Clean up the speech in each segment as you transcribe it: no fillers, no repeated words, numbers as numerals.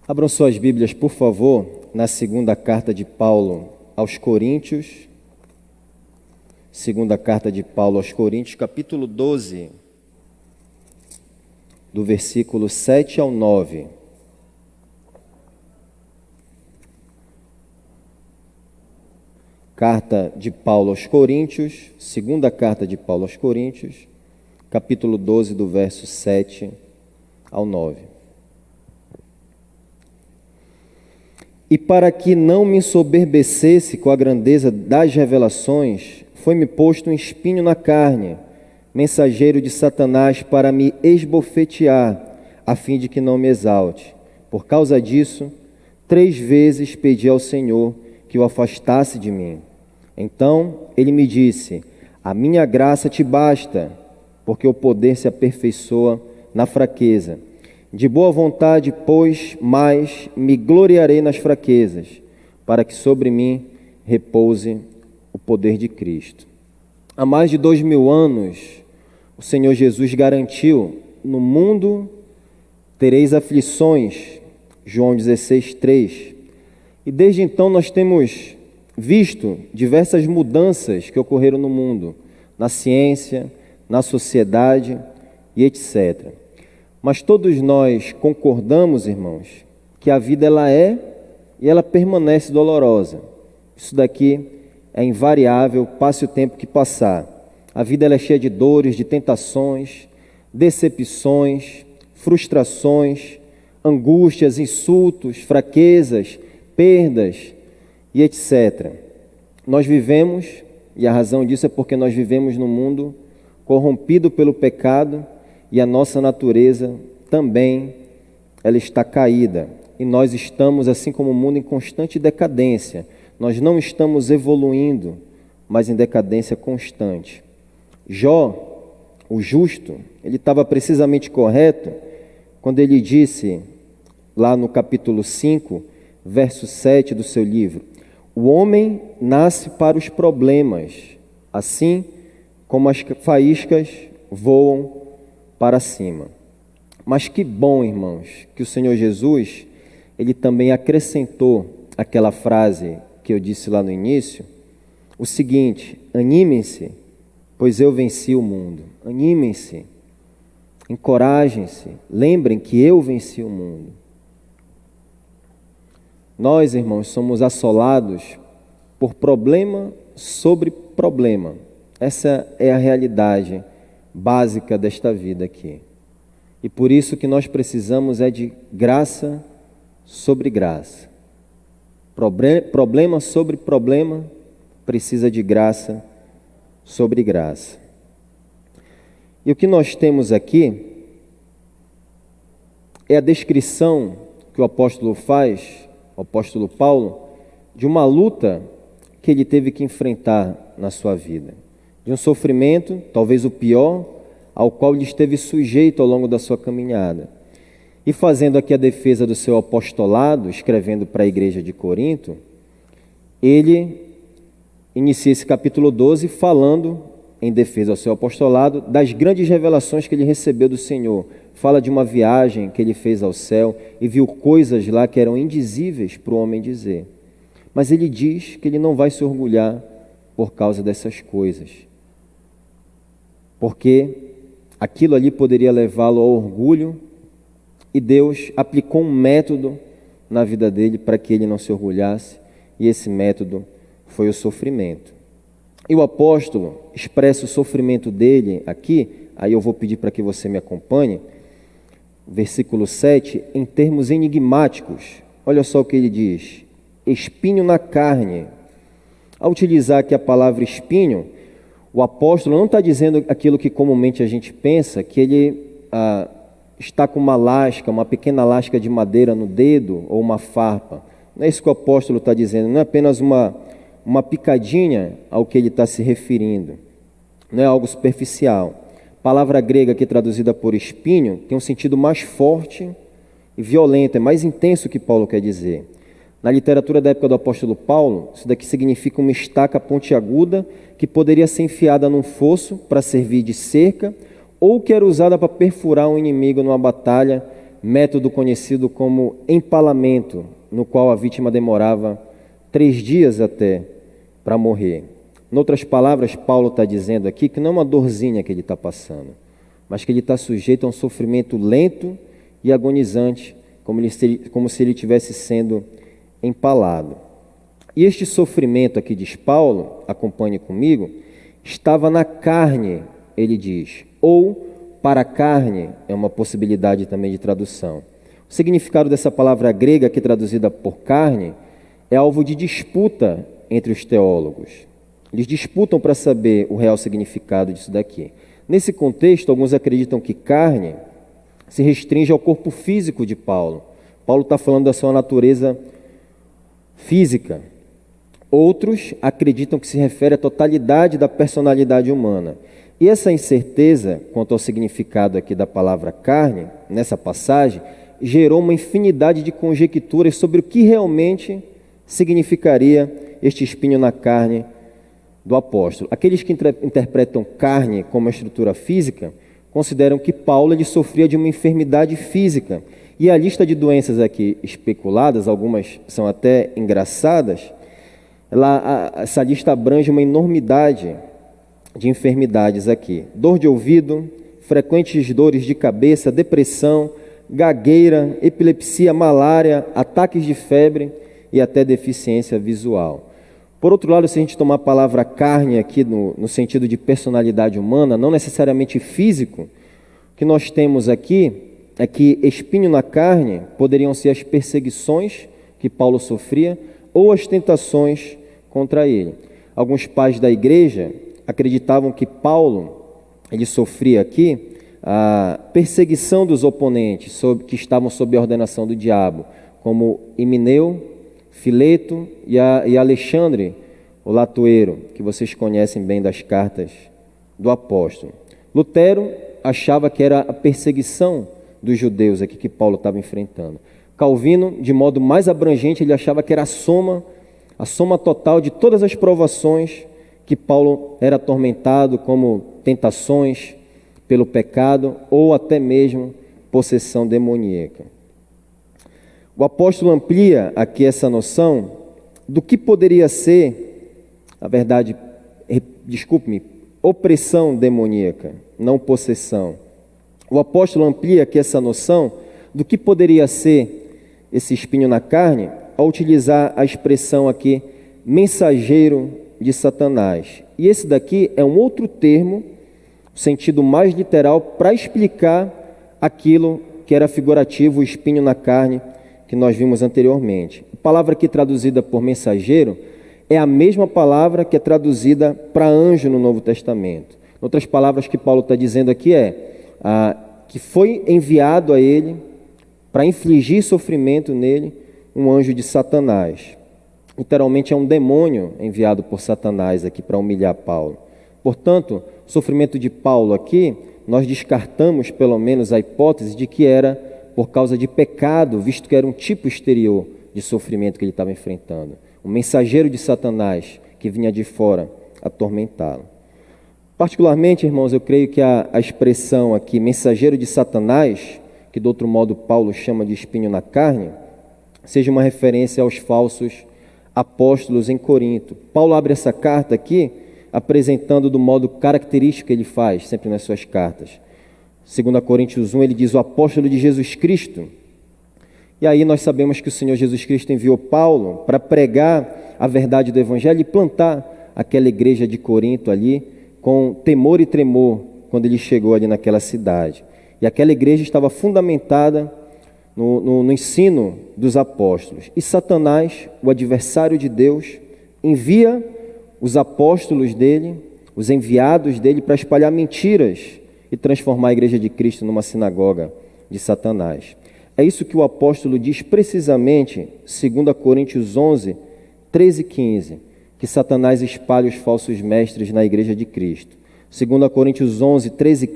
Abram suas Bíblias, por favor, na segunda carta de Paulo aos Coríntios. Segunda carta de Paulo aos Coríntios, capítulo 12, do versículo 7 ao 9. Carta de Paulo aos Coríntios, segunda carta de Paulo aos Coríntios, capítulo 12, do verso 7 ao 9. E para que não me ensoberbecesse com a grandeza das revelações, foi-me posto um espinho na carne, mensageiro de Satanás para me esbofetear, a fim de que não me exalte. Por causa disso, 3 vezes pedi ao Senhor que o afastasse de mim. Então ele me disse: a minha graça te basta, porque o poder se aperfeiçoa na fraqueza. De boa vontade, pois, mais me gloriarei nas fraquezas, para que sobre mim repouse o poder de Cristo. Há mais de 2000 anos, o Senhor Jesus garantiu: no mundo tereis aflições, João 16:3. E desde então nós temos visto diversas mudanças que ocorreram no mundo, na ciência, na sociedade e etc. Mas todos nós concordamos, irmãos, que a vida ela é e ela permanece dolorosa. Isso daqui é invariável, passe o tempo que passar. A vida ela é cheia de dores, de tentações, decepções, frustrações, angústias, insultos, fraquezas, perdas e etc. Nós vivemos, e a razão disso é porque nós vivemos num mundo corrompido pelo pecado, e a nossa natureza também ela está caída. E nós estamos, assim como o mundo, em constante decadência. Nós não estamos evoluindo, mas em decadência constante. Jó, o justo, ele estava precisamente correto quando ele disse, lá no capítulo 5, verso 7 do seu livro: o homem nasce para os problemas, assim como as faíscas voam para cima. Mas que bom, irmãos, que o Senhor Jesus, ele também acrescentou aquela frase que eu disse lá no início, o seguinte: animem-se, pois eu venci o mundo. Animem-se, encorajem-se, lembrem que eu venci o mundo. Nós, irmãos, somos assolados por problema sobre problema. Essa é a realidade básica desta vida aqui. E por isso que nós precisamos é de graça sobre graça. Problema sobre problema precisa de graça sobre graça. E o que nós temos aqui é a descrição que o apóstolo faz, o apóstolo Paulo, de uma luta que ele teve que enfrentar na sua vida. De um sofrimento, talvez o pior, ao qual ele esteve sujeito ao longo da sua caminhada. E fazendo aqui a defesa do seu apostolado, escrevendo para a igreja de Corinto, ele inicia esse capítulo 12 falando, em defesa ao seu apostolado, das grandes revelações que ele recebeu do Senhor. Fala de uma viagem que ele fez ao céu e viu coisas lá que eram indizíveis para o homem dizer. Mas ele diz que ele não vai se orgulhar por causa dessas coisas, porque aquilo ali poderia levá-lo ao orgulho, e Deus aplicou um método na vida dele para que ele não se orgulhasse, e esse método foi o sofrimento. E o apóstolo expressa o sofrimento dele aqui, aí eu vou pedir para que você me acompanhe, versículo 7, em termos enigmáticos. Olha só o que ele diz: espinho na carne. Ao utilizar aqui a palavra espinho, o apóstolo não está dizendo aquilo que comumente a gente pensa, que ele está com uma lasca, uma pequena lasca de madeira no dedo ou uma farpa. Não é isso que o apóstolo está dizendo, não é apenas uma picadinha ao que ele está se referindo, não é algo superficial. A palavra grega aqui traduzida por espinho tem um sentido mais forte e violento, é mais intenso que Paulo quer dizer. Na literatura da época do apóstolo Paulo, isso daqui significa uma estaca pontiaguda que poderia ser enfiada num fosso para servir de cerca, ou que era usada para perfurar um inimigo numa batalha método conhecido como empalamento, no qual a vítima demorava 3 dias até para morrer. Em outras palavras, Paulo está dizendo aqui que não é uma dorzinha que ele está passando, mas que ele está sujeito a um sofrimento lento e agonizante, como se ele estivesse sendo empalado. E este sofrimento aqui, diz Paulo, acompanhe comigo, estava na carne, ele diz, ou para a carne, é uma possibilidade também de tradução. O significado dessa palavra grega aqui traduzida por carne é alvo de disputa entre os teólogos. Eles disputam para saber o real significado disso daqui. Nesse contexto, alguns acreditam que carne se restringe ao corpo físico de Paulo. Paulo está falando da sua natureza física. Outros acreditam que se refere à totalidade da personalidade humana. E essa incerteza quanto ao significado aqui da palavra carne, nessa passagem, gerou uma infinidade de conjecturas sobre o que realmente significaria este espinho na carne do apóstolo. Aqueles que interpretam carne como uma estrutura física, consideram que Paulo ele sofria de uma enfermidade física. E a lista de doenças aqui especuladas, algumas são até engraçadas, essa lista abrange uma enormidade de enfermidades aqui. Dor de ouvido, frequentes dores de cabeça, depressão, gagueira, epilepsia, malária, ataques de febre e até deficiência visual. Por outro lado, se a gente tomar a palavra carne aqui no sentido de personalidade humana, não necessariamente físico, o que nós temos aqui é que espinho na carne poderiam ser as perseguições que Paulo sofria ou as tentações contra ele. Alguns pais da igreja acreditavam que Paulo ele sofria aqui a perseguição dos oponentes que estavam sob a ordenação do diabo, como Himeneu, Fileto e Alexandre, o latoeiro, que vocês conhecem bem das cartas do apóstolo. Lutero achava que era a perseguição dos judeus aqui que Paulo estava enfrentando. Calvino, de modo mais abrangente, ele achava que era a soma total de todas as provações que Paulo era atormentado, como tentações pelo pecado ou até mesmo possessão demoníaca. O apóstolo amplia aqui essa noção do que poderia ser, na verdade, opressão demoníaca, não possessão. O apóstolo amplia aqui essa noção do que poderia ser esse espinho na carne ao utilizar a expressão aqui, mensageiro de Satanás. E esse daqui é um outro termo, sentido mais literal, para explicar aquilo que era figurativo, o espinho na carne, que nós vimos anteriormente. A palavra aqui traduzida por mensageiro é a mesma palavra que é traduzida para anjo no Novo Testamento. Outras palavras que Paulo está dizendo aqui que foi enviado a ele para infligir sofrimento nele um anjo de Satanás. Literalmente é um demônio enviado por Satanás aqui para humilhar Paulo. Portanto, o sofrimento de Paulo aqui, nós descartamos pelo menos a hipótese de que era por causa de pecado, visto que era um tipo exterior de sofrimento que ele estava enfrentando. Um mensageiro de Satanás que vinha de fora atormentá-lo. Particularmente, irmãos, eu creio que a expressão aqui, mensageiro de Satanás, que de outro modo Paulo chama de espinho na carne, seja uma referência aos falsos apóstolos em Corinto. Paulo abre essa carta aqui, apresentando do modo característico que ele faz, sempre nas suas cartas. 2 Coríntios 1, ele diz, o apóstolo de Jesus Cristo. E aí nós sabemos que o Senhor Jesus Cristo enviou Paulo para pregar a verdade do Evangelho e plantar aquela igreja de Corinto ali, com temor e tremor, quando ele chegou ali naquela cidade. E aquela igreja estava fundamentada no ensino dos apóstolos. E Satanás, o adversário de Deus, envia os apóstolos dele, os enviados dele, para espalhar mentiras e transformar a igreja de Cristo numa sinagoga de Satanás. É isso que o apóstolo diz precisamente, 2 Coríntios 11, 13 e 15, que Satanás espalha os falsos mestres na igreja de Cristo. 2 Coríntios 11, 13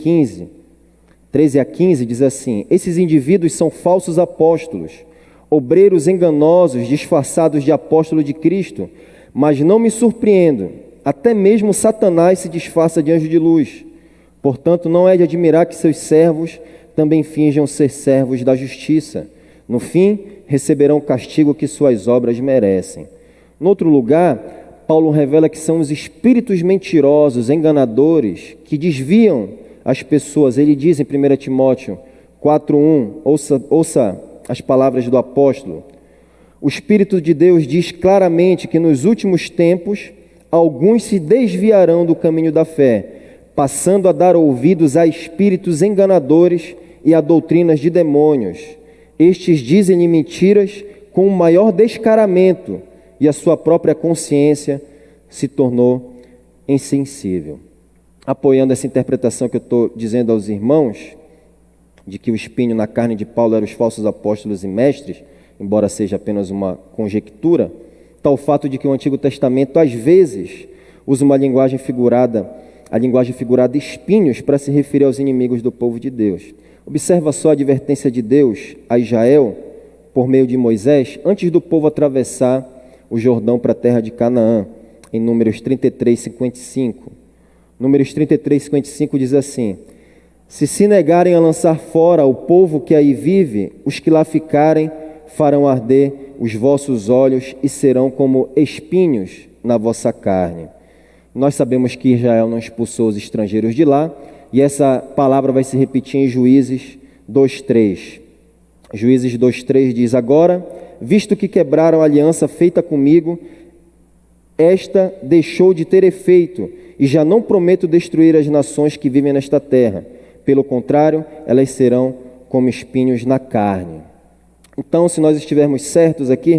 a 15 diz assim, esses indivíduos são falsos apóstolos, obreiros enganosos, disfarçados de apóstolo de Cristo, mas não me surpreendo, até mesmo Satanás se disfarça de anjo de luz. Portanto, não é de admirar que seus servos também finjam ser servos da justiça. No fim, receberão o castigo que suas obras merecem. No outro lugar, Paulo revela que são os espíritos mentirosos, enganadores, que desviam as pessoas. Ele diz em 1 Timóteo 4:1, ouça as palavras do apóstolo. O Espírito de Deus diz claramente que nos últimos tempos alguns se desviarão do caminho da fé, passando a dar ouvidos a espíritos enganadores e a doutrinas de demônios. Estes dizem-lhe mentiras com o maior descaramento, e a sua própria consciência se tornou insensível. Apoiando essa interpretação que eu estou dizendo aos irmãos, de que o espinho na carne de Paulo eram os falsos apóstolos e mestres, embora seja apenas uma conjectura, está o fato de que o Antigo Testamento, às vezes, usa uma linguagem figurada, a linguagem figurada espinhos, para se referir aos inimigos do povo de Deus. Observa só a advertência de Deus a Israel, por meio de Moisés, antes do povo atravessar o Jordão para a terra de Canaã, em Números 33:55. Números 33:55 diz assim: se negarem a lançar fora o povo que aí vive, os que lá ficarem farão arder os vossos olhos e serão como espinhos na vossa carne. Nós sabemos que Israel não expulsou os estrangeiros de lá, e essa palavra vai se repetir em Juízes 2:3. Juízes 2:3 diz: agora, visto que quebraram a aliança feita comigo, esta deixou de ter efeito, e já não prometo destruir as nações que vivem nesta terra. Pelo contrário, elas serão como espinhos na carne. Então, se nós estivermos certos aqui,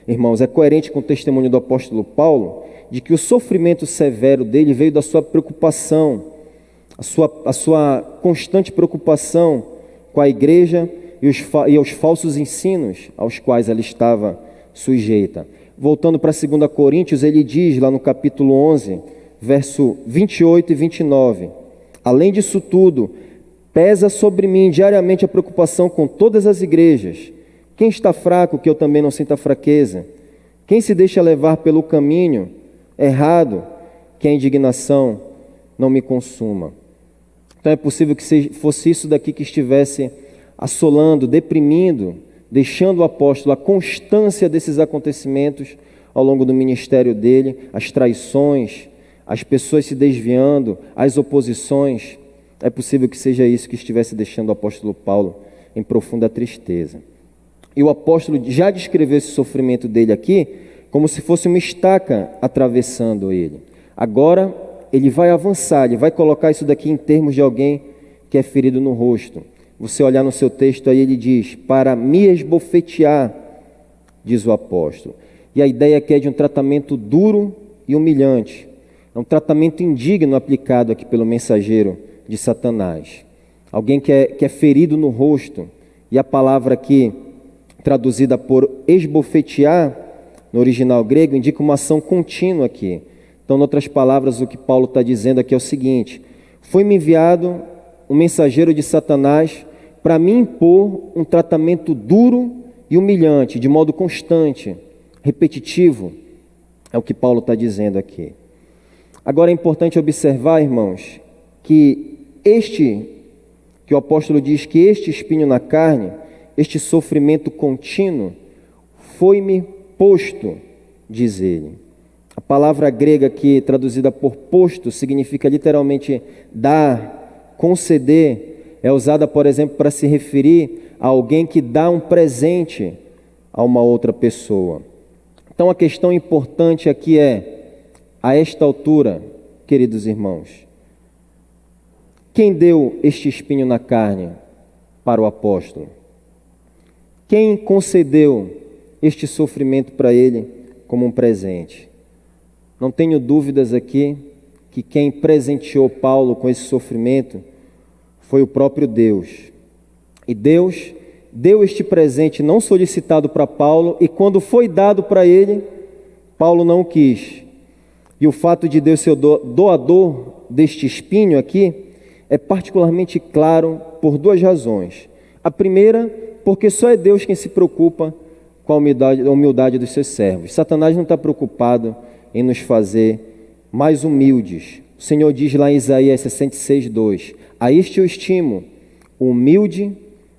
irmãos, é coerente com o testemunho do apóstolo Paulo, de que o sofrimento severo dele veio da sua preocupação, a sua constante preocupação com a igreja e aos falsos ensinos aos quais ela estava sujeita. Voltando para 2 Coríntios, ele diz lá no capítulo 11, verso 28 e 29, além disso tudo, pesa sobre mim diariamente a preocupação com todas as igrejas. Quem está fraco, que eu também não sinta fraqueza? Quem se deixa levar pelo caminho errado, que a indignação não me consuma? Então é possível que fosse isso daqui que estivesse assolando, deprimindo, deixando o apóstolo a constância desses acontecimentos ao longo do ministério dele, as traições, as pessoas se desviando, as oposições. É possível que seja isso que estivesse deixando o apóstolo Paulo em profunda tristeza. E o apóstolo já descreveu esse sofrimento dele aqui como se fosse uma estaca atravessando ele. Agora ele vai avançar, ele vai colocar isso daqui em termos de alguém que é ferido no rosto. Você olhar no seu texto aí, ele diz, para me esbofetear, diz o apóstolo. E a ideia aqui é de um tratamento duro e humilhante. É um tratamento indigno aplicado aqui pelo mensageiro de Satanás. Alguém que é ferido no rosto. E a palavra aqui, traduzida por esbofetear, no original grego, indica uma ação contínua aqui. Então, em outras palavras, o que Paulo está dizendo aqui é o seguinte: foi-me enviado um mensageiro de Satanás para me impor um tratamento duro e humilhante, de modo constante, repetitivo. É o que Paulo está dizendo aqui. Agora é importante observar, irmãos, que o apóstolo diz que este espinho na carne, este sofrimento contínuo, foi-me posto, diz ele. A palavra grega aqui, traduzida por posto, significa literalmente dar, conceder. É usada, por exemplo, para se referir a alguém que dá um presente a uma outra pessoa. Então a questão importante aqui é, a esta altura, queridos irmãos, quem deu este espinho na carne para o apóstolo? Quem concedeu este sofrimento para ele como um presente? Não tenho dúvidas aqui que quem presenteou Paulo com esse sofrimento foi o próprio Deus. E Deus deu este presente não solicitado para Paulo, e quando foi dado para ele, Paulo não quis. E o fato de Deus ser o doador deste espinho aqui é particularmente claro por duas razões. A primeira, porque só é Deus quem se preocupa com a humildade dos seus servos. Satanás não está preocupado em nos fazer mais humildes. O Senhor diz lá em Isaías 66:2: a este eu estimo, humilde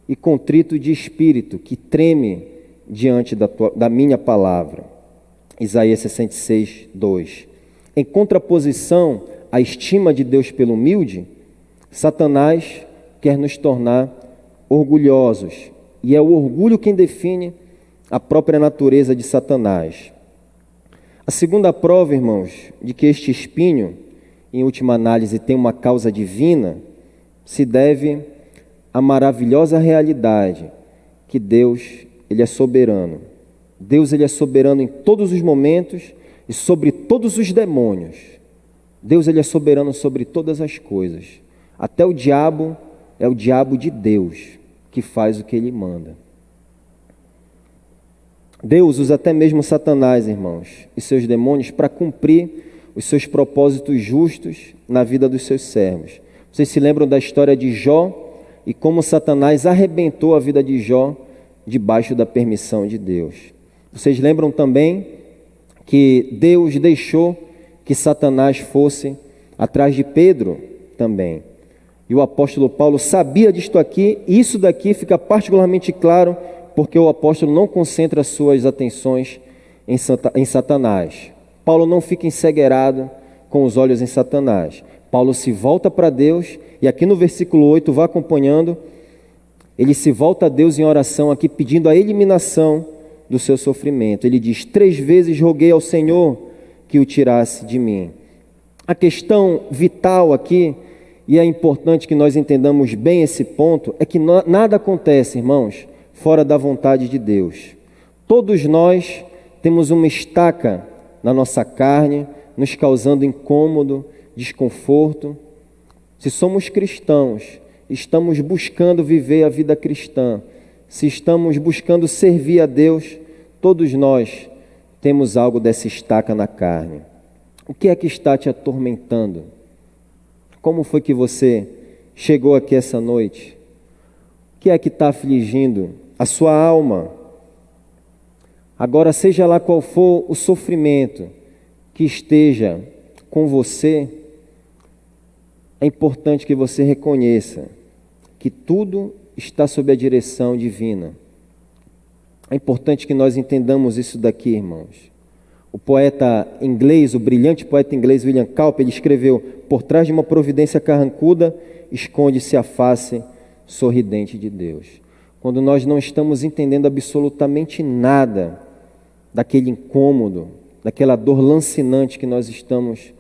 e contrito de espírito, que treme diante da minha palavra. Isaías 66, 2. Em contraposição à estima de Deus pelo humilde, Satanás quer nos tornar orgulhosos, e é o orgulho quem define a própria natureza de Satanás. A segunda prova, irmãos, de que este espinho, em última análise, tem uma causa divina, se deve à maravilhosa realidade que Deus, Ele é soberano. Deus, Ele é soberano em todos os momentos e sobre todos os demônios. Deus, Ele é soberano sobre todas as coisas. Até o diabo é o diabo de Deus, que faz o que Ele manda. Deus usa até mesmo Satanás, irmãos, e seus demônios para cumprir os seus propósitos justos na vida dos seus servos. Vocês se lembram da história de Jó e como Satanás arrebentou a vida de Jó debaixo da permissão de Deus. Vocês lembram também que Deus deixou que Satanás fosse atrás de Pedro também. E o apóstolo Paulo sabia disto aqui, e isso daqui fica particularmente claro porque o apóstolo não concentra suas atenções em Satanás. Paulo não fica encegueirado com os olhos em Satanás. Paulo se volta para Deus, e aqui no versículo 8, vá acompanhando, ele se volta a Deus em oração aqui, pedindo a eliminação do seu sofrimento. Ele diz: 3 vezes roguei ao Senhor que o tirasse de mim. A questão vital aqui, e é importante que nós entendamos bem esse ponto, é que nada acontece, irmãos, fora da vontade de Deus. Todos nós temos uma estaca na nossa carne, nos causando incômodo, desconforto. Se somos cristãos, estamos buscando viver a vida cristã, se estamos buscando servir a Deus, todos nós temos algo dessa estaca na carne. O que é que está te atormentando? Como foi que você chegou aqui essa noite? O que é que está afligindo a sua alma? Agora, seja lá qual for o sofrimento que esteja com você, é importante que você reconheça que tudo está sob a direção divina. É importante que nós entendamos isso daqui, irmãos. O poeta inglês, o brilhante poeta inglês William Cowper, ele escreveu: por trás de uma providência carrancuda, esconde-se a face sorridente de Deus. Quando nós não estamos entendendo absolutamente nada daquele incômodo, daquela dor lancinante que nós estamos,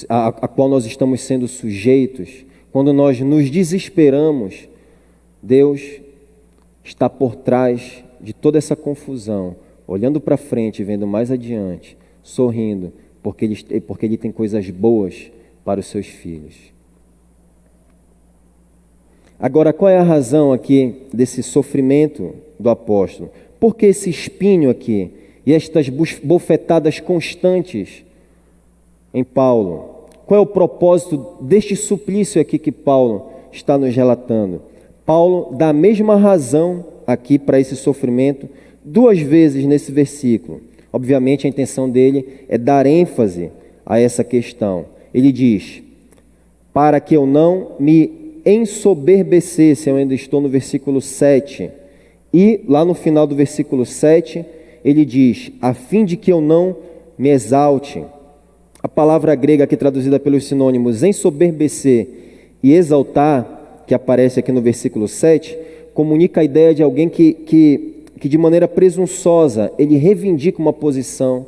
a qual nós estamos sendo sujeitos, quando nós nos desesperamos, Deus está por trás de toda essa confusão, olhando para frente, vendo mais adiante, sorrindo, porque Ele tem coisas boas para os seus filhos. Agora, qual é a razão aqui desse sofrimento do apóstolo? Por que esse espinho aqui e estas bofetadas constantes em Paulo? Qual é o propósito deste suplício aqui que Paulo está nos relatando? Paulo dá a mesma razão aqui para esse sofrimento 2 vezes nesse versículo. Obviamente a intenção dele é dar ênfase a essa questão. Ele diz: para que eu não me ensoberbecesse, eu ainda estou no versículo 7. E lá no final do versículo 7, ele diz: a fim de que eu não me exalte. A palavra grega aqui traduzida pelos sinônimos ensoberbecer e exaltar, que aparece aqui no versículo 7, comunica a ideia de alguém que de maneira presunçosa, ele reivindica uma posição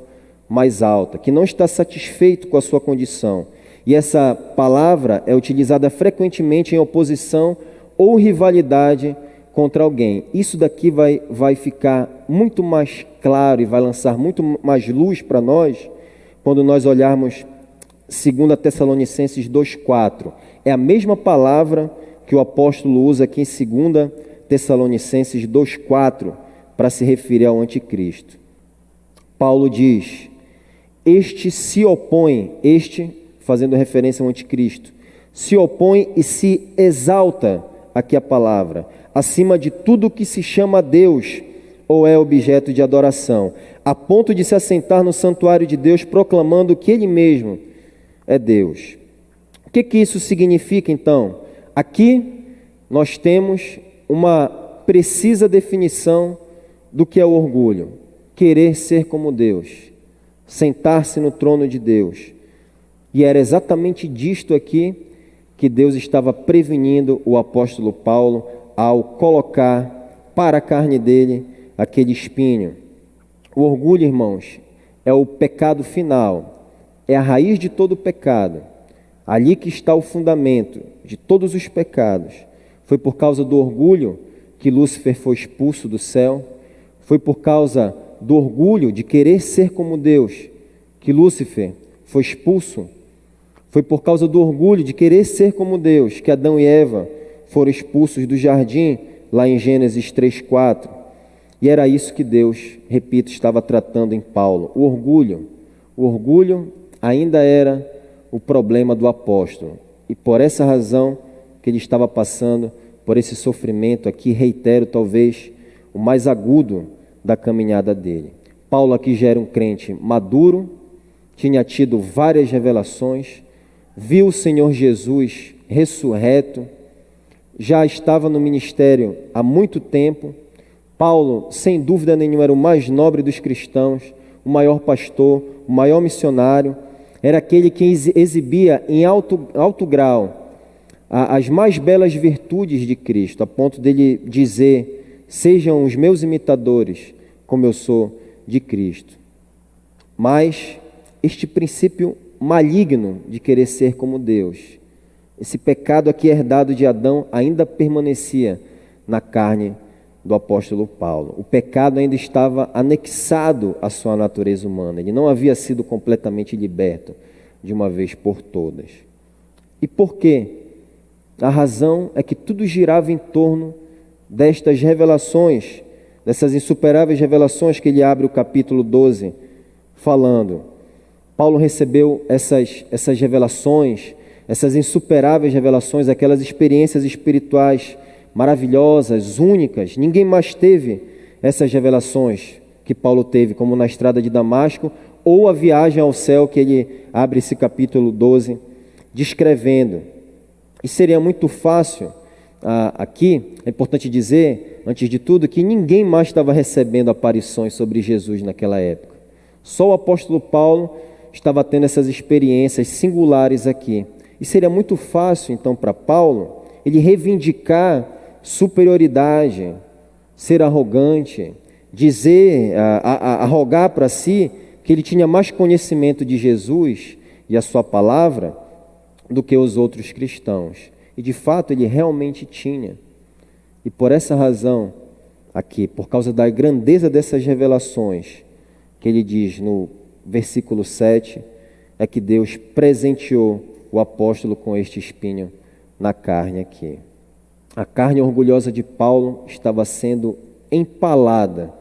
mais alta, que não está satisfeito com a sua condição. E essa palavra é utilizada frequentemente em oposição ou rivalidade contra alguém. Isso daqui vai ficar muito mais claro e vai lançar muito mais luz para nós quando nós olharmos 2 Tessalonicenses 2,4. É a mesma palavra que o apóstolo usa aqui em 2 Tessalonicenses 2,4 para se referir ao anticristo. Paulo diz: este se opõe, fazendo referência ao anticristo, se opõe e se exalta, aqui a palavra, acima de tudo que se chama Deus ou é objeto de adoração, a ponto de se assentar no santuário de Deus, proclamando que Ele mesmo é Deus. O que isso significa, então? Aqui nós temos uma precisa definição do que é o orgulho: querer ser como Deus, sentar-se no trono de Deus. E era exatamente disto aqui que Deus estava prevenindo o apóstolo Paulo ao colocar para a carne dele aquele espinho. O orgulho, irmãos, é o pecado final, é a raiz de todo pecado. Ali que está o fundamento de todos os pecados. Foi por causa do orgulho que Lúcifer foi expulso do céu. Foi por causa do orgulho de querer ser como Deus que Lúcifer foi expulso. Foi por causa do orgulho de querer ser como Deus que Adão e Eva foram expulsos do jardim, lá em Gênesis 3:4. E era isso que Deus, repito, estava tratando em Paulo. O orgulho ainda era o problema do apóstolo. E por essa razão que ele estava passando por esse sofrimento aqui, reitero, talvez o mais agudo da caminhada dele. Paulo aqui já era um crente maduro, tinha tido várias revelações, viu o Senhor Jesus ressurreto, já estava no ministério há muito tempo. Paulo, sem dúvida nenhuma, era o mais nobre dos cristãos, o maior pastor, o maior missionário, era aquele que exibia em alto grau as mais belas virtudes de Cristo, a ponto dele dizer: sejam os meus imitadores, como eu sou de Cristo. Mas este princípio maligno de querer ser como Deus, esse pecado aqui herdado de Adão, ainda permanecia na carne do apóstolo Paulo. O pecado ainda estava anexado à sua natureza humana. Ele não havia sido completamente liberto de uma vez por todas. E por quê? A razão é que tudo girava em torno destas revelações, dessas insuperáveis revelações que ele abre o capítulo 12 falando. Paulo recebeu essas revelações, essas insuperáveis revelações, aquelas experiências espirituais maravilhosas, únicas. Ninguém mais teve essas revelações que Paulo teve, como na estrada de Damasco, ou a viagem ao céu que ele abre esse capítulo 12, descrevendo. E seria muito fácil, aqui, é importante dizer, antes de tudo, que ninguém mais estava recebendo aparições sobre Jesus naquela época. Só o apóstolo Paulo estava tendo essas experiências singulares aqui. E seria muito fácil, então, para Paulo, ele reivindicar superioridade, ser arrogante, dizer, arrogar para si que ele tinha mais conhecimento de Jesus e a sua palavra do que os outros cristãos. E de fato ele realmente tinha. E por essa razão, aqui, por causa da grandeza dessas revelações, que ele diz no versículo 7, é que Deus presenteou o apóstolo com este espinho na carne aqui. A carne orgulhosa de Paulo estava sendo empalada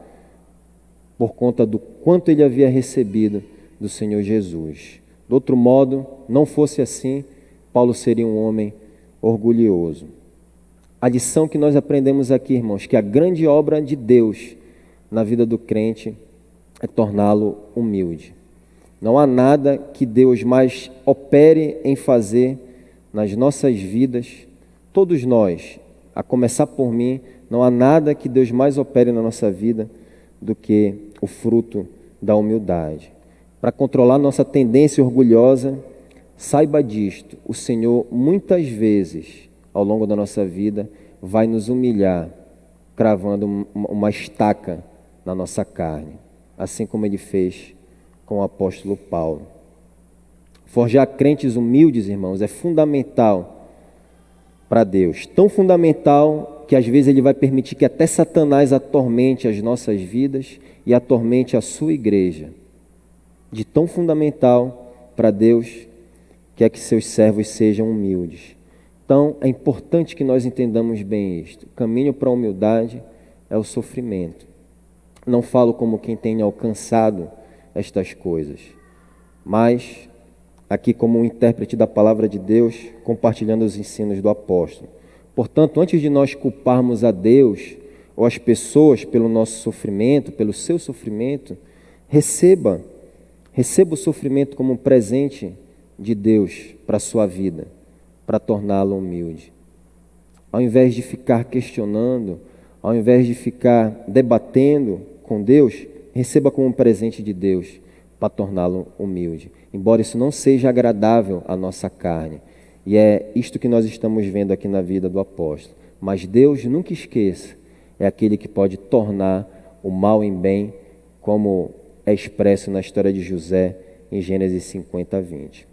por conta do quanto ele havia recebido do Senhor Jesus. De outro modo, não fosse assim, Paulo seria um homem orgulhoso. A lição que nós aprendemos aqui, irmãos, que a grande obra de Deus na vida do crente é torná-lo humilde. Não há nada que Deus mais opere em fazer nas nossas vidas, todos nós, a começar por mim, não há nada que Deus mais opere na nossa vida do que o fruto da humildade. Para controlar nossa tendência orgulhosa, saiba disto: o Senhor muitas vezes, ao longo da nossa vida, vai nos humilhar, cravando uma estaca na nossa carne, assim como Ele fez com o apóstolo Paulo. Forjar crentes humildes, irmãos, é fundamental para Deus. Tão fundamental que às vezes Ele vai permitir que até Satanás atormente as nossas vidas e atormente a sua igreja. De tão fundamental para Deus que é que seus servos sejam humildes. Então é importante que nós entendamos bem isto. O caminho para a humildade é o sofrimento. Não falo como quem tenha alcançado estas coisas, mas aqui como um intérprete da palavra de Deus, compartilhando os ensinos do apóstolo. Portanto, antes de nós culparmos a Deus ou as pessoas pelo nosso sofrimento, pelo seu sofrimento, receba o sofrimento como um presente de Deus para a sua vida, para torná-lo humilde. ao invés de ficar questionando, ao invés de ficar debatendo com Deus, receba como um presente de Deus para torná-lo humilde. Embora isso não seja agradável à nossa carne. E é isto que nós estamos vendo aqui na vida do apóstolo. Mas Deus, nunca esqueça, é aquele que pode tornar o mal em bem, como é expresso na história de José em Gênesis 50, 20.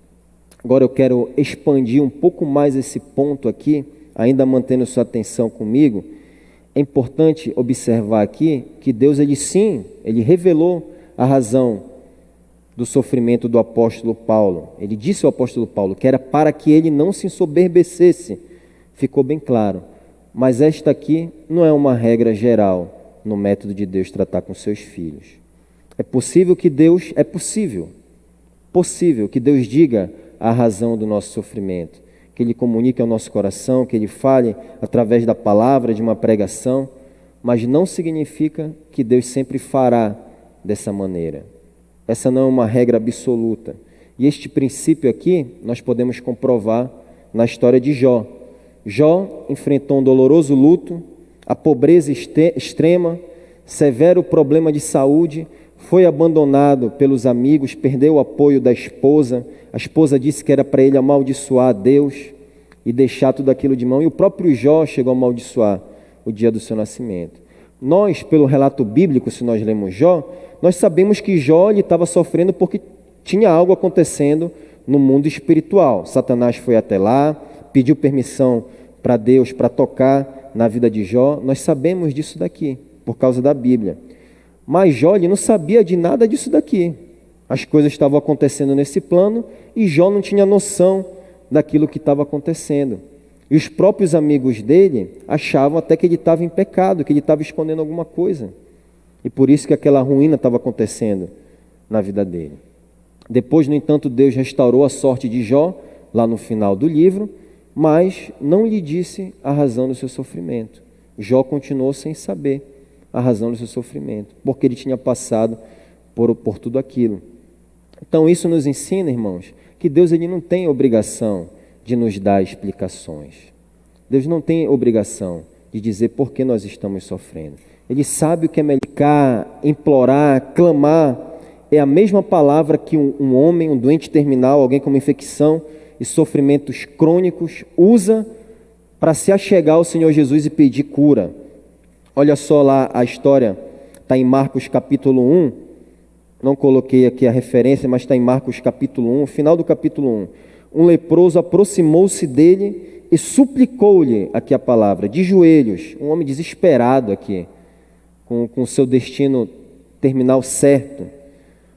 Agora eu quero expandir um pouco mais esse ponto aqui, ainda mantendo sua atenção comigo. É importante observar aqui que Deus, ele revelou a razão do sofrimento do apóstolo Paulo. Ele disse ao apóstolo Paulo que era para que ele não se ensoberbecesse. Ficou bem claro. Mas esta aqui não é uma regra geral no método de Deus tratar com seus filhos. É possível que Deus diga a razão do nosso sofrimento, que Ele comunique ao nosso coração, que Ele fale através da palavra, de uma pregação, mas não significa que Deus sempre fará dessa maneira. Essa não é uma regra absoluta. E este princípio aqui nós podemos comprovar na história de Jó. Jó enfrentou um doloroso luto, a pobreza extrema, severo problema de saúde, foi abandonado pelos amigos, perdeu o apoio da esposa. A esposa disse que era para ele amaldiçoar a Deus e deixar tudo aquilo de mão. E o próprio Jó chegou a amaldiçoar o dia do seu nascimento. Nós, pelo relato bíblico, se nós lemos Jó, nós sabemos que Jó estava sofrendo porque tinha algo acontecendo no mundo espiritual. Satanás foi até lá, pediu permissão para Deus para tocar na vida de Jó. Nós sabemos disso daqui, por causa da Bíblia. Mas Jó não sabia de nada disso daqui. As coisas estavam acontecendo nesse plano e Jó não tinha noção daquilo que estava acontecendo. E os próprios amigos dele achavam até que ele estava em pecado, que ele estava escondendo alguma coisa. E por isso que aquela ruína estava acontecendo na vida dele. Depois, no entanto, Deus restaurou a sorte de Jó, lá no final do livro, mas não lhe disse a razão do seu sofrimento. Jó continuou sem saber a razão do seu sofrimento, porque ele tinha passado por tudo aquilo. Então isso nos ensina, irmãos, que Deus ele não tem obrigação de nos dar explicações. Deus não tem obrigação de dizer por que nós estamos sofrendo. Ele sabe o que é melhor, implorar, clamar. É a mesma palavra que um homem, um doente terminal, alguém com uma infecção e sofrimentos crônicos, usa para se achegar ao Senhor Jesus e pedir cura. Olha só lá a história, está em Marcos capítulo 1, não coloquei aqui a referência, mas está em Marcos capítulo 1, final do capítulo 1. Um leproso aproximou-se dele e suplicou-lhe, aqui a palavra, de joelhos, um homem desesperado aqui, com o seu destino terminal certo.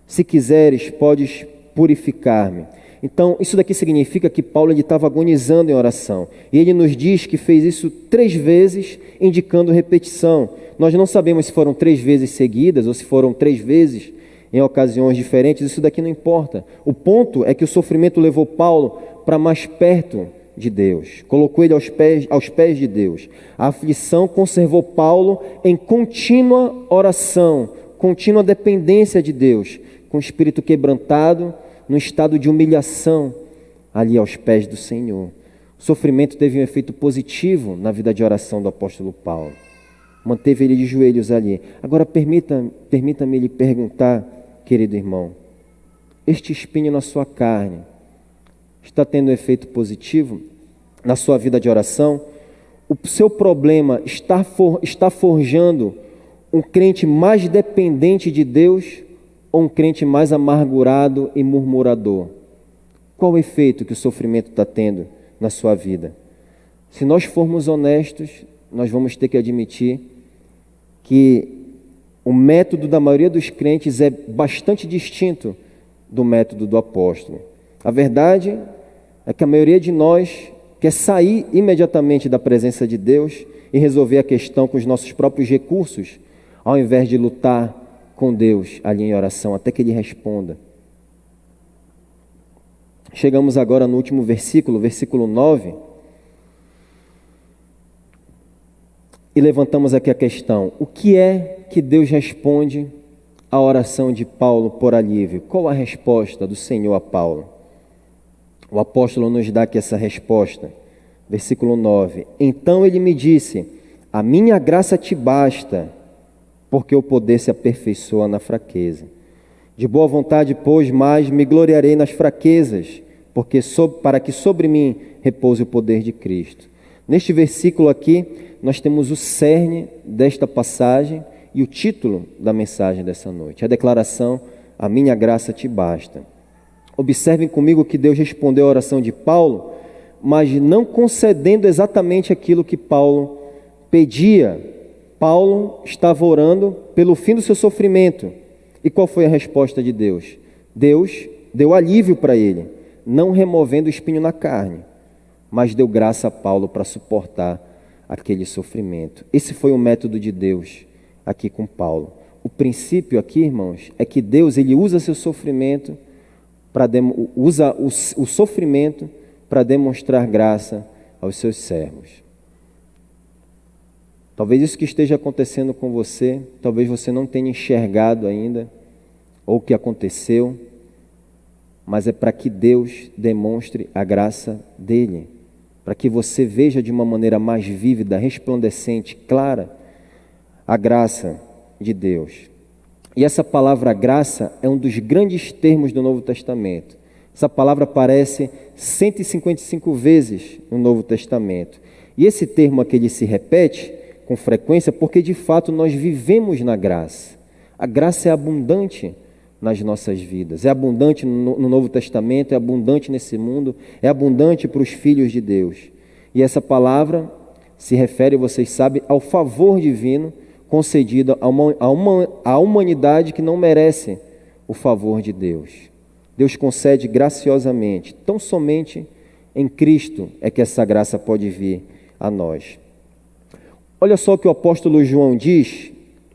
Se quiseres, podes purificar-me. Então, isso daqui significa que Paulo estava agonizando em oração. E ele nos diz que fez isso 3 vezes, indicando repetição. Nós não sabemos se foram 3 vezes seguidas ou se foram 3 vezes em ocasiões diferentes. Isso daqui não importa. O ponto é que o sofrimento levou Paulo para mais perto de Deus. Colocou ele aos pés de Deus. A aflição conservou Paulo em contínua oração, contínua dependência de Deus, com o espírito quebrantado, no estado de humilhação, ali aos pés do Senhor. O sofrimento teve um efeito positivo na vida de oração do apóstolo Paulo. Manteve ele de joelhos ali. Agora permita-me lhe perguntar, querido irmão, este espinho na sua carne está tendo um efeito positivo na sua vida de oração? O seu problema está forjando um crente mais dependente de Deus ou um crente mais amargurado e murmurador? Qual o efeito que o sofrimento está tendo na sua vida? Se nós formos honestos, nós vamos ter que admitir que o método da maioria dos crentes é bastante distinto do método do apóstolo. A verdade é que a maioria de nós quer sair imediatamente da presença de Deus e resolver a questão com os nossos próprios recursos, ao invés de lutar com Deus ali em oração, até que Ele responda. Chegamos agora no último versículo, versículo 9, e levantamos aqui a questão: o que é que Deus responde à oração de Paulo por alívio? Qual a resposta do Senhor a Paulo? O apóstolo nos dá aqui essa resposta. Versículo 9. Então ele me disse: a minha graça te basta, porque o poder se aperfeiçoa na fraqueza. De boa vontade, pois, mais me gloriarei nas fraquezas, para que sobre mim repouse o poder de Cristo. Neste versículo aqui, nós temos o cerne desta passagem e o título da mensagem dessa noite. A declaração: a minha graça te basta. Observem comigo que Deus respondeu à oração de Paulo, mas não concedendo exatamente aquilo que Paulo pedia. Paulo estava orando pelo fim do seu sofrimento. E qual foi a resposta de Deus? Deus deu alívio para ele, não removendo o espinho na carne, mas deu graça a Paulo para suportar aquele sofrimento. Esse foi o método de Deus aqui com Paulo. O princípio aqui, irmãos, é que Deus ele usa seu sofrimento usa o sofrimento para demonstrar graça aos seus servos. Talvez isso que esteja acontecendo com você, talvez você não tenha enxergado ainda, ou o que aconteceu, mas é para que Deus demonstre a graça dele, para que você veja de uma maneira mais vívida, resplandecente, clara, a graça de Deus. E essa palavra graça é um dos grandes termos do Novo Testamento. Essa palavra aparece 155 vezes no Novo Testamento. E esse termo aqui ele se repete com frequência porque de fato nós vivemos na graça. A graça é abundante nas nossas vidas, é abundante no Novo Testamento, é abundante nesse mundo, é abundante para os filhos de Deus. E essa palavra se refere, vocês sabem, ao favor divino concedido à humanidade que não merece o favor de Deus. Deus concede graciosamente, tão somente em Cristo é que essa graça pode vir a nós. Olha só o que o apóstolo João diz,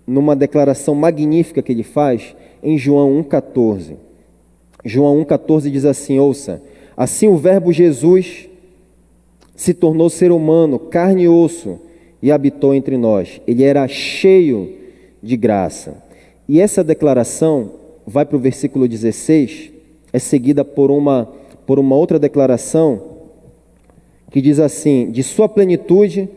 numa declaração magnífica que ele faz, em João 1,14. João 1,14 diz assim, ouça: assim o verbo Jesus se tornou ser humano, carne e osso, e habitou entre nós. Ele era cheio de graça. E essa declaração vai para o versículo 16, é seguida por uma outra declaração que diz assim: de sua plenitude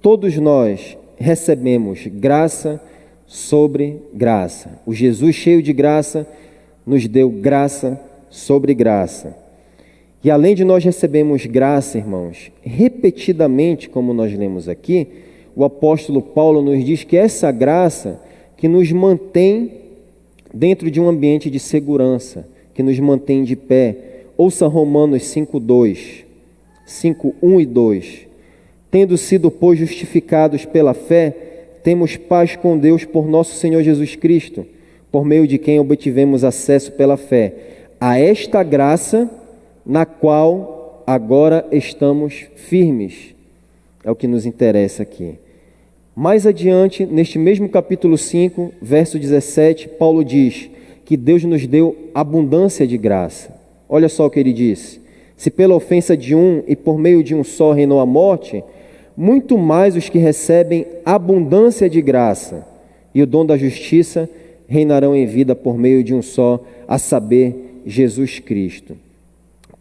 todos nós recebemos graça sobre graça. O Jesus cheio de graça nos deu graça sobre graça. E além de nós recebemos graça, irmãos, repetidamente, como nós lemos aqui, o apóstolo Paulo nos diz que essa graça que nos mantém dentro de um ambiente de segurança, que nos mantém de pé. Ouça Romanos 5:2, 5:1 e 2. Tendo sido, pois, justificados pela fé, temos paz com Deus por nosso Senhor Jesus Cristo, por meio de quem obtivemos acesso pela fé a esta graça na qual agora estamos firmes. É o que nos interessa aqui. Mais adiante, neste mesmo capítulo 5, verso 17, Paulo diz que Deus nos deu abundância de graça. Olha só o que ele diz: se pela ofensa de um e por meio de um só reinou a morte, muito mais os que recebem abundância de graça e o dom da justiça reinarão em vida por meio de um só, a saber, Jesus Cristo.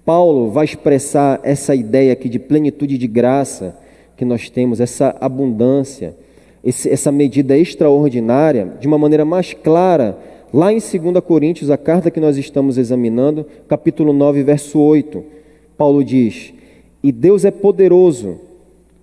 Paulo vai expressar essa ideia aqui de plenitude de graça que nós temos, essa abundância, essa medida extraordinária, de uma maneira mais clara, lá em 2 Coríntios, a carta que nós estamos examinando, capítulo 9, verso 8. Paulo diz: e Deus é poderoso,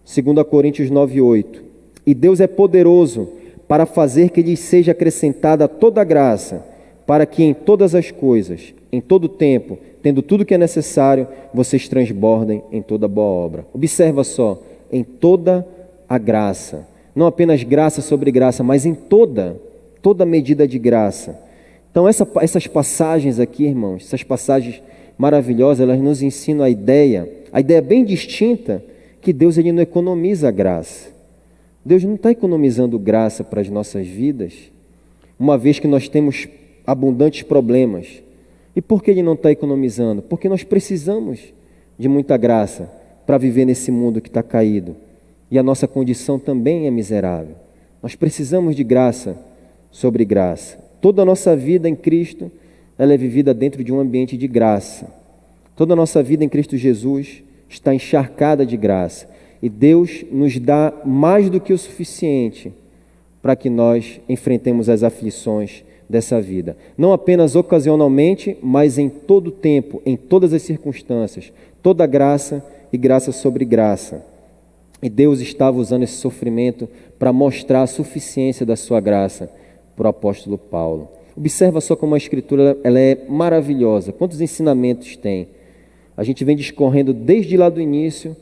2 Coríntios 9, 8. E Deus é poderoso para fazer que lhes seja acrescentada toda a graça, para que em todas as coisas, em todo tempo, tendo tudo que é necessário, vocês transbordem em toda boa obra. Observa só, em toda a graça. Não apenas graça sobre graça, mas em toda medida de graça. Então essas passagens aqui, irmãos, essas passagens maravilhosas, elas nos ensinam a ideia bem distinta, que Deus ele não economiza a graça. Deus não está economizando graça para as nossas vidas, uma vez que nós temos abundantes problemas. E por que Ele não está economizando? Porque nós precisamos de muita graça para viver nesse mundo que está caído. E a nossa condição também é miserável. Nós precisamos de graça sobre graça. Toda a nossa vida em Cristo, ela é vivida dentro de um ambiente de graça. Toda a nossa vida em Cristo Jesus está encharcada de graça. E Deus nos dá mais do que o suficiente para que nós enfrentemos as aflições dessa vida. Não apenas ocasionalmente, mas em todo o tempo, em todas as circunstâncias. Toda graça e graça sobre graça. E Deus estava usando esse sofrimento para mostrar a suficiência da sua graça para o apóstolo Paulo. Observa só como a Escritura ela é maravilhosa. Quantos ensinamentos tem? A gente vem discorrendo desde lá do início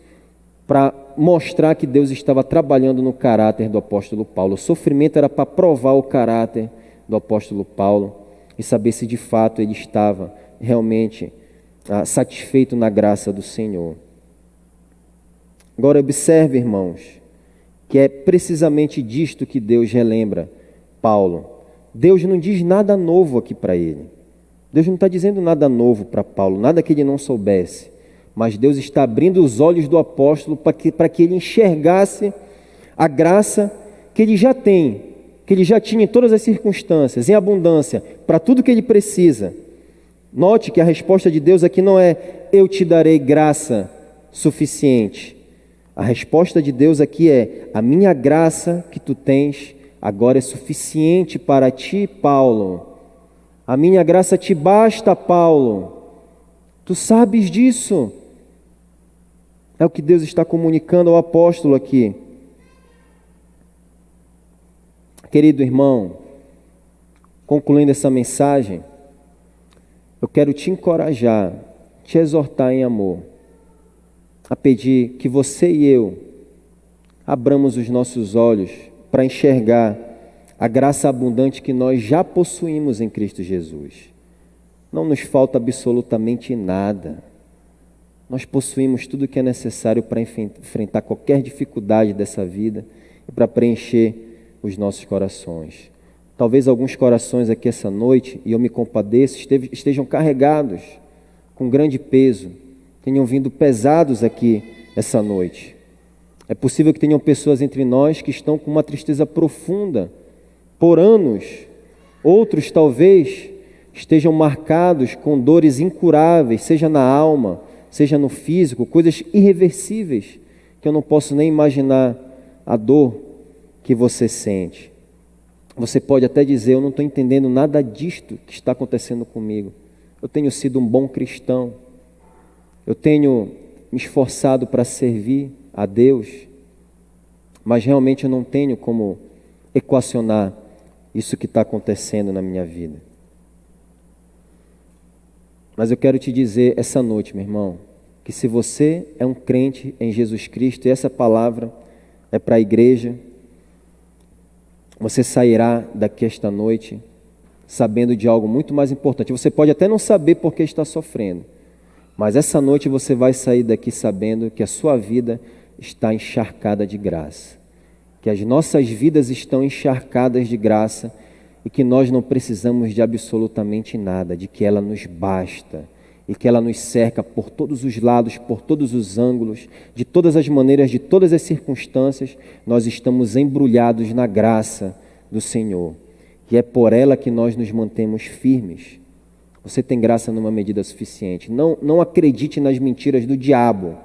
para mostrar que Deus estava trabalhando no caráter do apóstolo Paulo. O sofrimento era para provar o caráter do apóstolo Paulo e saber se de fato ele estava realmente satisfeito na graça do Senhor. Agora observe, irmãos, que é precisamente disto que Deus relembra Paulo. Deus não diz nada novo aqui para ele. Deus não está dizendo nada novo para Paulo, nada que ele não soubesse. Mas Deus está abrindo os olhos do apóstolo para que ele enxergasse a graça que ele já tem, que ele já tinha em todas as circunstâncias, em abundância, para tudo que ele precisa. Note que a resposta de Deus aqui não é eu te darei graça suficiente. A resposta de Deus aqui é a minha graça que tu tens agora é suficiente para ti, Paulo. A minha graça te basta, Paulo. Tu sabes disso. É o que Deus está comunicando ao apóstolo aqui. Querido irmão, concluindo essa mensagem, eu quero te encorajar, te exortar em amor, a pedir que você e eu abramos os nossos olhos para enxergar a graça abundante que nós já possuímos em Cristo Jesus. Não nos falta absolutamente nada. Nós possuímos tudo o que é necessário para enfrentar qualquer dificuldade dessa vida e para preencher os nossos corações. Talvez alguns corações aqui essa noite, e eu me compadeço, estejam carregados com grande peso, tenham vindo pesados aqui essa noite. É possível que tenham pessoas entre nós que estão com uma tristeza profunda por anos. Outros talvez estejam marcados com dores incuráveis, seja na alma, seja no físico, coisas irreversíveis, que eu não posso nem imaginar a dor que você sente. Você pode até dizer, eu não estou entendendo nada disto que está acontecendo comigo. Eu tenho sido um bom cristão. Eu tenho me esforçado para servir a Deus, mas realmente eu não tenho como equacionar isso que está acontecendo na minha vida. Mas eu quero te dizer essa noite, meu irmão, que se você é um crente em Jesus Cristo, e essa palavra é para a igreja, você sairá daqui esta noite sabendo de algo muito mais importante. Você pode até não saber por que está sofrendo, mas essa noite você vai sair daqui sabendo que a sua vida está encharcada de graça, que as nossas vidas estão encharcadas de graça e que nós não precisamos de absolutamente nada, de que ela nos basta e que ela nos cerca por todos os lados, por todos os ângulos, de todas as maneiras, de todas as circunstâncias. Nós estamos embrulhados na graça do Senhor e é por ela que nós nos mantemos firmes. Você tem graça numa medida suficiente. Não acredite nas mentiras do diabo.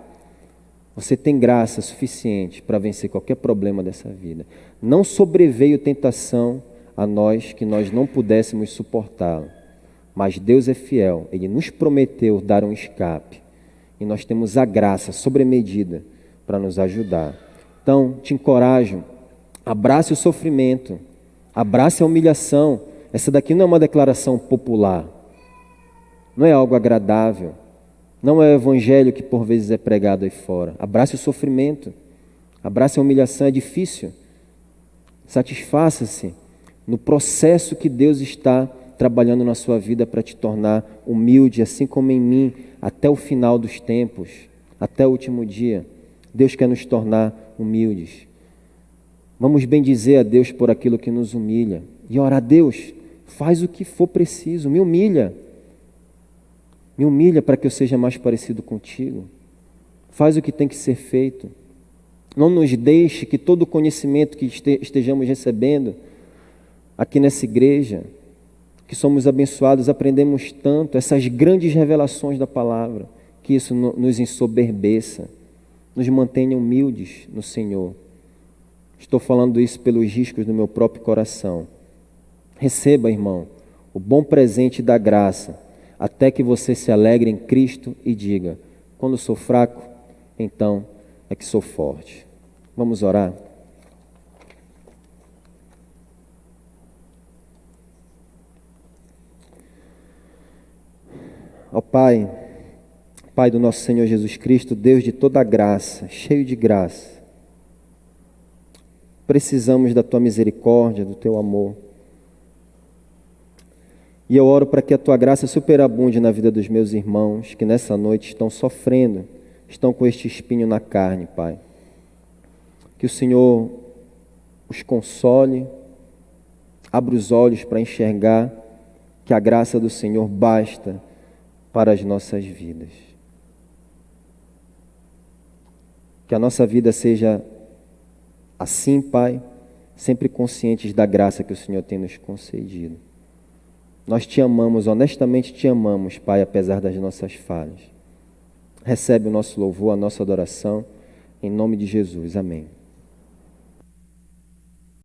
Você tem graça suficiente para vencer qualquer problema dessa vida. Não sobreveio tentação a nós que nós não pudéssemos suportá-la. Mas Deus é fiel. Ele nos prometeu dar um escape. E nós temos a graça sobremedida para nos ajudar. Então, te encorajo. Abrace o sofrimento. Abrace a humilhação. Essa daqui não é uma declaração popular. Não é algo agradável. Não é o evangelho que por vezes é pregado aí fora. Abrace o sofrimento. Abrace a humilhação. É difícil. Satisfaça-se no processo que Deus está trabalhando na sua vida para te tornar humilde, assim como em mim, até o final dos tempos, até o último dia. Deus quer nos tornar humildes. Vamos bendizer a Deus por aquilo que nos humilha. E orar, Deus, faz o que for preciso, me humilha. Me humilha para que eu seja mais parecido contigo. Faz o que tem que ser feito. Não nos deixe que todo o conhecimento que estejamos recebendo aqui nessa igreja, que somos abençoados, aprendemos tanto, essas grandes revelações da palavra, que isso nos ensoberbeça, nos mantenha humildes no Senhor. Estou falando isso pelos riscos do meu próprio coração. Receba, irmão, o bom presente da graça, até que você se alegre em Cristo e diga: quando sou fraco, então é que sou forte. Vamos orar? Ó Pai, Pai do nosso Senhor Jesus Cristo, Deus de toda graça, cheio de graça, precisamos da Tua misericórdia, do Teu amor. E eu oro para que a Tua graça superabunde na vida dos meus irmãos, que nessa noite estão sofrendo, estão com este espinho na carne, Pai. Que o Senhor os console, abra os olhos para enxergar que a graça do Senhor basta para as nossas vidas. Que a nossa vida seja assim, Pai, sempre conscientes da graça que o Senhor tem nos concedido. Nós te amamos, honestamente te amamos, Pai, apesar das nossas falhas. Recebe o nosso louvor, a nossa adoração, em nome de Jesus. Amém.